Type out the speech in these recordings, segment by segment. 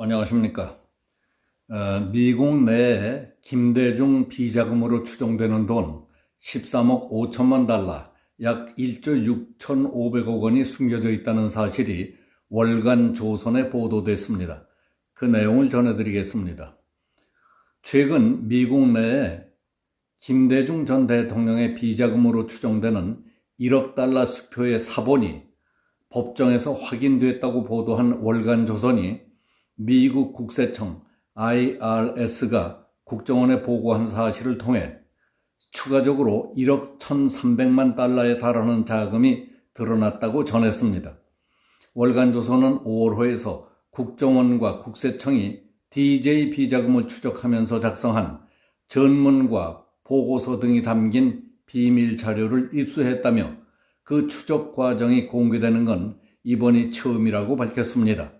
안녕하십니까. 미국 내에 김대중 비자금으로 추정되는 돈 13억 5천만 달러, 약 1조 6,500억 원이 숨겨져 있다는 사실이 월간 조선에 보도됐습니다. 그 내용을 전해드리겠습니다. 최근 미국 내에 김대중 전 대통령의 비자금으로 추정되는 1억 달러 수표의 사본이 법정에서 확인됐다고 보도한 월간 조선이 미국 국세청 IRS가 국정원에 보고한 사실을 통해 추가적으로 1억 1,300만 달러에 달하는 자금이 드러났다고 전했습니다. 월간조선은 5월호에서 국정원과 국세청이 DJ 비자금을 추적하면서 작성한 전문과 보고서 등이 담긴 비밀 자료를 입수했다며 그 추적 과정이 공개되는 건 이번이 처음이라고 밝혔습니다.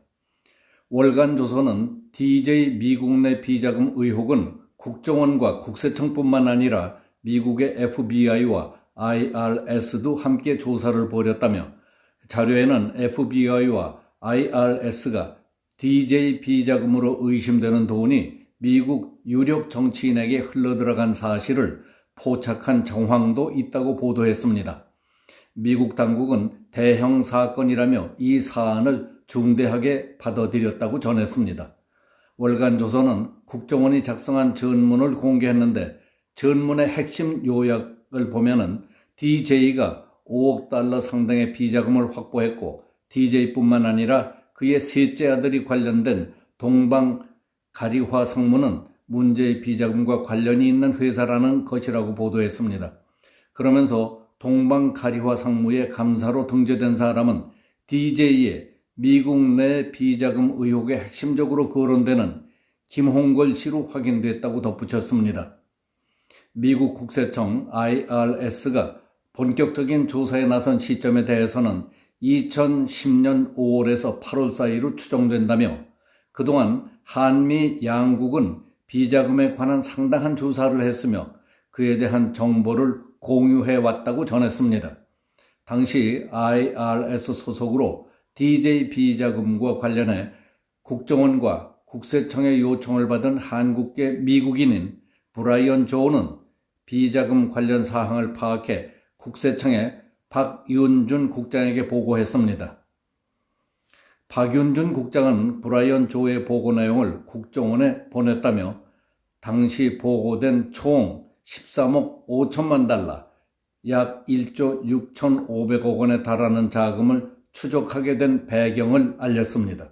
월간조선은 DJ 미국 내 비자금 의혹은 국정원과 국세청뿐만 아니라 미국의 FBI와 IRS도 함께 조사를 벌였다며 자료에는 FBI와 IRS가 DJ 비자금으로 의심되는 돈이 미국 유력 정치인에게 흘러들어간 사실을 포착한 정황도 있다고 보도했습니다. 미국 당국은 대형 사건이라며 이 사안을 중대하게 받아들였다고 전했습니다. 월간조선은 국정원이 작성한 전문을 공개했는데 전문의 핵심 요약을 보면은 DJ가 5억 달러 상당의 비자금을 확보했고 DJ뿐만 아니라 그의 셋째 아들이 관련된 동방 가리화 상무는 문제의 비자금과 관련이 있는 회사라는 것이라고 보도했습니다. 그러면서 동방 가리화 상무의 감사로 등재된 사람은 DJ의 미국 내 비자금 의혹에 핵심적으로 거론되는 김홍걸 씨로 확인됐다고 덧붙였습니다. 미국 국세청 IRS가 본격적인 조사에 나선 시점에 대해서는 2010년 5월에서 8월 사이로 추정된다며 그동안 한미 양국은 비자금에 관한 상당한 조사를 했으며 그에 대한 정보를 공유해왔다고 전했습니다. 당시 IRS 소속으로 DJ 비자금과 관련해 국정원과 국세청의 요청을 받은 한국계 미국인인 브라이언 조는 비자금 관련 사항을 파악해 국세청의 박윤준 국장에게 보고했습니다. 박윤준 국장은 브라이언 조의 보고 내용을 국정원에 보냈다며 당시 보고된 총 13억 5천만 달러, 약 1조 6,500억 원에 달하는 자금을 추적하게 된 배경을 알렸습니다.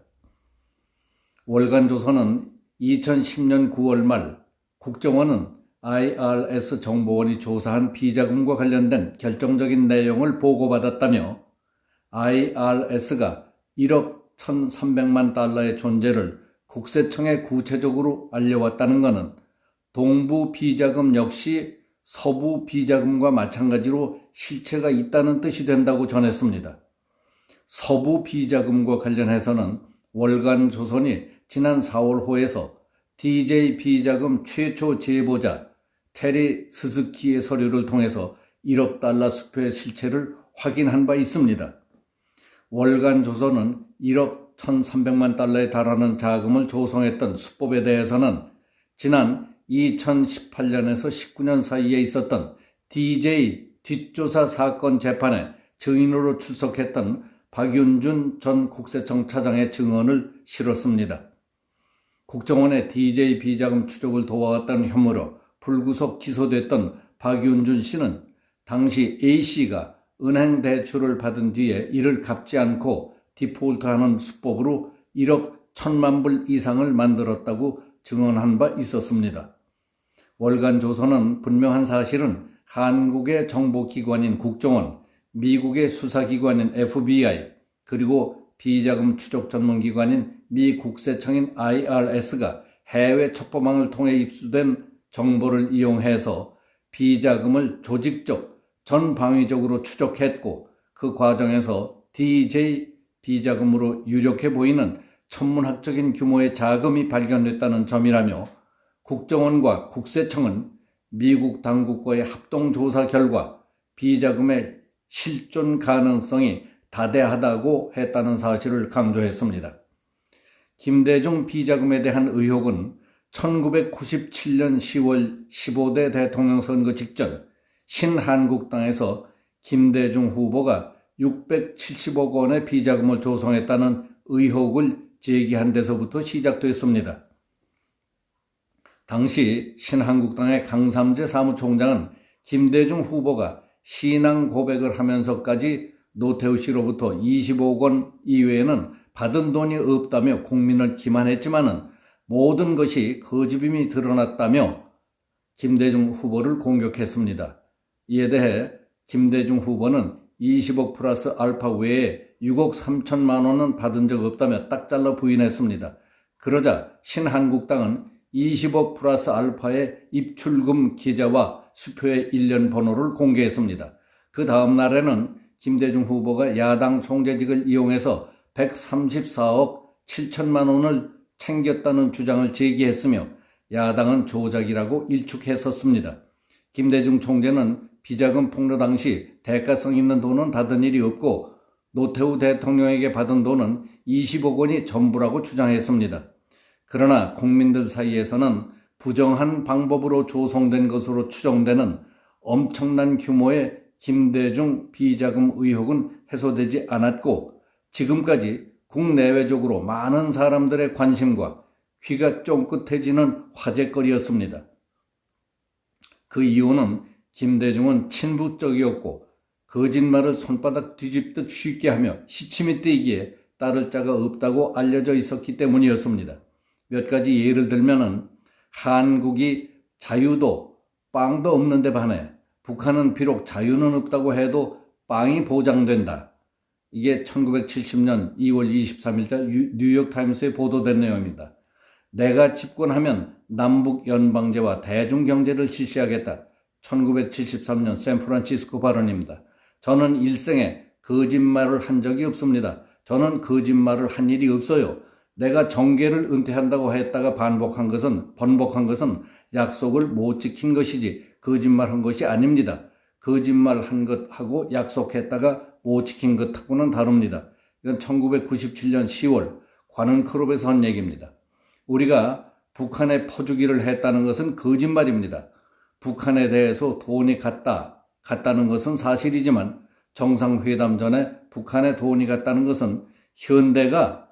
월간조선은 2010년 9월 말 국정원은 IRS 정보원이 조사한 비자금과 관련된 결정적인 내용을 보고받았다며 IRS가 1억 1,300만 달러의 존재를 국세청에 구체적으로 알려왔다는 것은 동부 비자금 역시 서부 비자금과 마찬가지로 실체가 있다는 뜻이 된다고 전했습니다. 서부 비자금과 관련해서는 월간조선이 지난 4월호에서 DJ 비자금 최초 제보자 테리 스스키의 서류를 통해서 1억 달러 수표의 실체를 확인한 바 있습니다. 월간조선은 1억 1,300만 달러에 달하는 자금을 조성했던 수법에 대해서는 지난 2018년에서 19년 사이에 있었던 DJ 뒷조사 사건 재판에 증인으로 출석했던 박윤준 전 국세청 차장의 증언을 실었습니다. 국정원의 DJ 비자금 추적을 도와왔다는 혐의로 불구속 기소됐던 박윤준 씨는 당시 A씨가 은행 대출을 받은 뒤에 이를 갚지 않고 디폴트하는 수법으로 1억 1,000만 불 이상을 만들었다고 증언한 바 있었습니다. 월간조선은 분명한 사실은 한국의 정보기관인 국정원, 미국의 수사기관인 FBI, 그리고 비자금 추적 전문기관인 미 국세청인 IRS가 해외 첩보망을 통해 입수된 정보를 이용해서 비자금을 조직적, 전방위적으로 추적했고 그 과정에서 DJ 비자금으로 유력해 보이는 천문학적인 규모의 자금이 발견됐다는 점이라며 국정원과 국세청은 미국 당국과의 합동조사 결과 비자금의 실존 가능성이 다대하다고 했다는 사실을 강조했습니다. 김대중 비자금에 대한 의혹은 1997년 10월 15대 대통령 선거 직전 신한국당에서 김대중 후보가 670억 원의 비자금을 조성했다는 의혹을 제기한 데서부터 시작됐습니다. 당시 신한국당의 강삼재 사무총장은 김대중 후보가 신앙 고백을 하면서까지 노태우 씨로부터 20억 원 이외에는 받은 돈이 없다며 국민을 기만했지만은 모든 것이 거짓임이 드러났다며 김대중 후보를 공격했습니다. 이에 대해 김대중 후보는 20억 플러스 알파 외에 6억 3천만 원은 받은 적 없다며 딱 잘라 부인했습니다. 그러자 신한국당은 20억 플러스 알파의 입출금 계좌와 수표의 일련 번호를 공개했습니다. 그 다음 날에는 김대중 후보가 야당 총재직을 이용해서 134억 7천만 원을 챙겼다는 주장을 제기했으며 야당은 조작이라고 일축했었습니다. 김대중 총재는 비자금 폭로 당시 대가성 있는 돈은 받은 일이 없고 노태우 대통령에게 받은 돈은 20억 원이 전부라고 주장했습니다. 그러나 국민들 사이에서는 부정한 방법으로 조성된 것으로 추정되는 엄청난 규모의 김대중 비자금 의혹은 해소되지 않았고 지금까지 국내외적으로 많은 사람들의 관심과 귀가 쫑긋해지는 화제거리였습니다. 그 이유는 김대중은 친부적이었고 거짓말을 손바닥 뒤집듯 쉽게 하며 시침이 떼기에 따를 자가 없다고 알려져 있었기 때문이었습니다. 몇 가지 예를 들면은 한국이 자유도 빵도 없는 데 반해 북한은 비록 자유는 없다고 해도 빵이 보장된다. 이게 1970년 2월 23일자 뉴욕타임스에 보도된 내용입니다. 내가 집권하면 남북연방제와 대중경제를 실시하겠다. 1973년 샌프란시스코 발언입니다. 저는 일생에 거짓말을 한 적이 없습니다. 저는 거짓말을 한 일이 없어요. 내가 정계를 은퇴한다고 했다가 번복한 것은 약속을 못 지킨 것이지 거짓말한 것이 아닙니다. 거짓말한 것하고 약속했다가 못 지킨 것하고는 다릅니다. 이건 1997년 10월 관은클럽에서 한 얘기입니다. 우리가 북한에 퍼주기를 했다는 것은 거짓말입니다. 북한에 대해서 돈이 갔다는 것은 사실이지만 정상회담 전에 북한에 돈이 갔다는 것은 현대가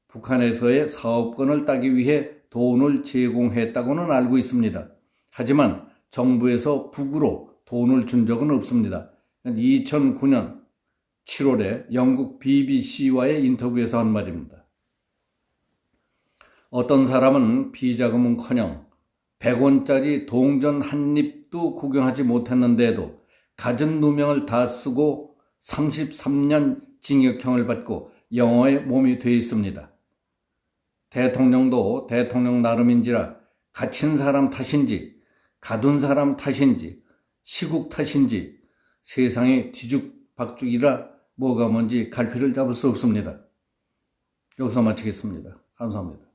북한에서의 사업권을 따기 위해 돈을 제공했다고는 알고 있습니다. 하지만 정부에서 북으로 돈을 준 적은 없습니다. 2009년 7월에 영국 BBC와의 인터뷰에서 한 말입니다. 어떤 사람은 비자금은커녕 100원짜리 동전 한 입도 구경하지 못했는데도 갖은 누명을 다 쓰고 33년 징역형을 받고 영어의 몸이 돼 있습니다. 대통령도 대통령 나름인지라 갇힌 사람 탓인지 가둔 사람 탓인지 시국 탓인지 세상이 뒤죽박죽이라 뭐가 뭔지 갈피를 잡을 수 없습니다. 여기서 마치겠습니다. 감사합니다.